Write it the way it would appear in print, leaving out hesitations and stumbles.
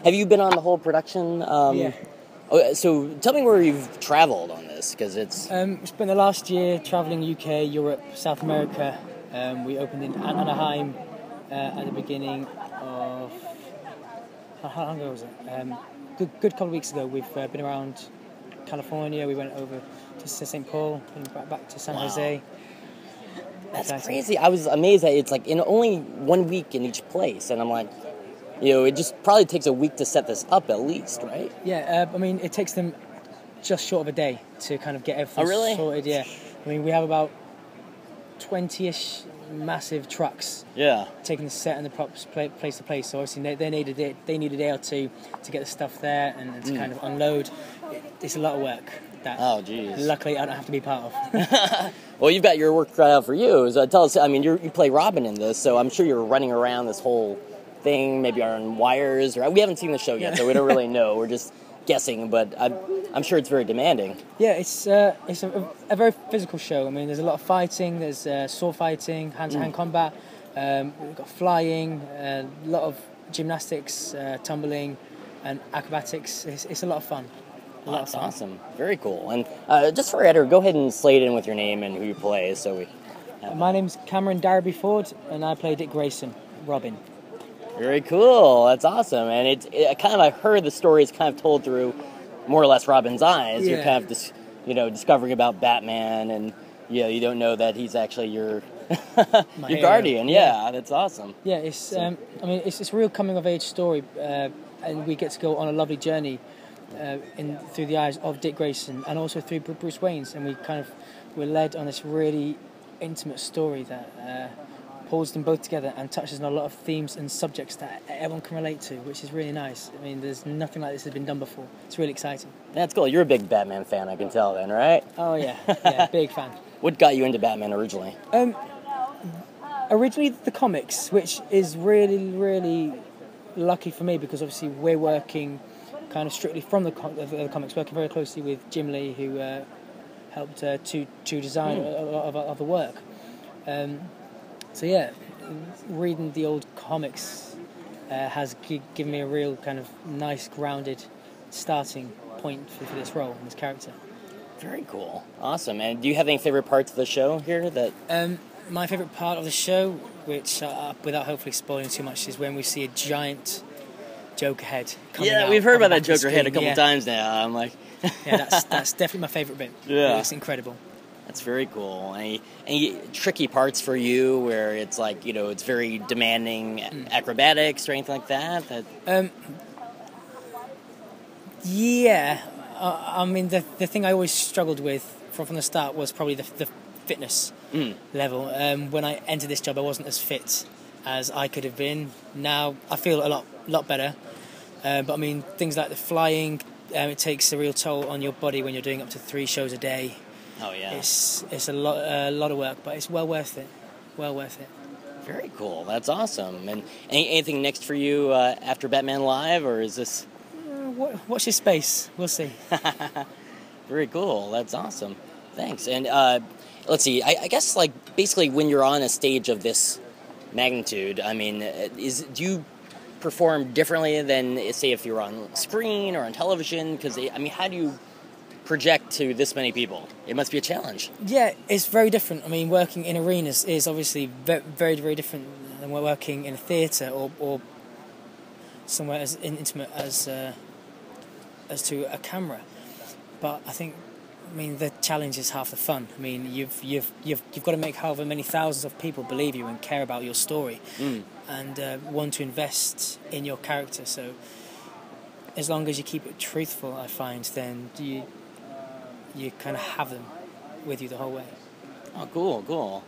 Have you been on the whole production? Yeah. So tell me where you've traveled on this, because it's... Spent the last year travelling UK, Europe, South America. We opened in Anaheim at the beginning of... How long ago was it? Good couple of weeks ago. We've been around California. We went over to St. Paul and back to San Jose. That's crazy. I was amazed that it's like in only 1 week in each place, and I'm like, it just probably takes a week to set this up at least, right? Yeah, I mean, it takes them just short of a day to kind of get everything sorted. Yeah, I mean, we have about 20-ish massive trucks. Yeah. Taking the set and the props place to place. So obviously they need a day or two to get the stuff there and to kind of unload. It's a lot of work. Oh, geez. Luckily, I don't have to be part of. Well, you've got your work cut out for you. So tell us, I mean, you play Robin in this, so I'm sure you're running around this whole thing, maybe on wires, or we haven't seen the show yet, so we don't really know. We're just guessing, but I'm sure it's very demanding. Yeah, it's a very physical show. I mean, there's a lot of fighting, there's sword fighting, hand-to-hand combat, we've got flying, a lot of gymnastics, tumbling, and acrobatics. It's a lot of fun. That's awesome. Very cool. And just for editor, go ahead and slate in with your name and who you play. So my name's Kamran Darabi-Ford, and I play Dick Grayson, Robin. Very cool. That's awesome. And it kind of, I heard the story is kind of told through more or less Robin's eyes. Yeah. You're kind of discovering about Batman, and you don't know that he's actually your your guardian. Yeah, that's awesome. Yeah, it's I mean, it's a real coming of age story, and we get to go on a lovely journey through the eyes of Dick Grayson and also through Bruce Wayne's, and we're led on this really intimate story that pulls them both together and touches on a lot of themes and subjects that everyone can relate to, which is really nice. I mean, there's nothing like this has been done before. It's really exciting. That's cool. You're a big Batman fan, I can tell then, right? Oh yeah, big fan. What got you into Batman originally? Originally the comics, which is really, really lucky for me because obviously we're working kind of strictly from the comics, working very closely with Jim Lee, who helped to design a lot of the work. So yeah, reading the old comics has given me a real kind of nice, grounded starting point for this role and this character. Very cool. Awesome. And do you have any favorite parts of the show here? My favourite part of the show, which, without hopefully spoiling too much, is when we see a giant Joker head coming out. Yeah, we've heard about that Joker head a couple times now. I'm like... yeah, that's definitely my favourite bit. Yeah. It's incredible. That's very cool. Any tricky parts for you where it's like, it's very demanding acrobatics or anything like that? Yeah. I mean, the thing I always struggled with from the start was probably the fitness level. When I entered this job, I wasn't as fit as I could have been. Now I feel a lot better. But I mean, things like the flying, it takes a real toll on your body when you're doing up to 3 shows a day. Oh yeah, it's a lot of work, but it's well worth it. Well worth it. Very cool. That's awesome. And anything next for you after Batman Live, or is this? Watch this space. We'll see. Very cool. That's awesome. Thanks. And let's see. I guess like basically when you're on a stage of this magnitude, I mean, do you perform differently than say if you're on screen or on television? Because I mean, how do you project to this many people? It must be a challenge. Yeah, it's very different. I mean, working in arenas is obviously very, very different than working in a theatre or somewhere as intimate as to a camera. But I think, the challenge is half the fun. I mean, you've got to make however many thousands of people believe you and care about your story and want to invest in your character. So as long as you keep it truthful, I find, then you kind of have them with you the whole way. Oh, cool.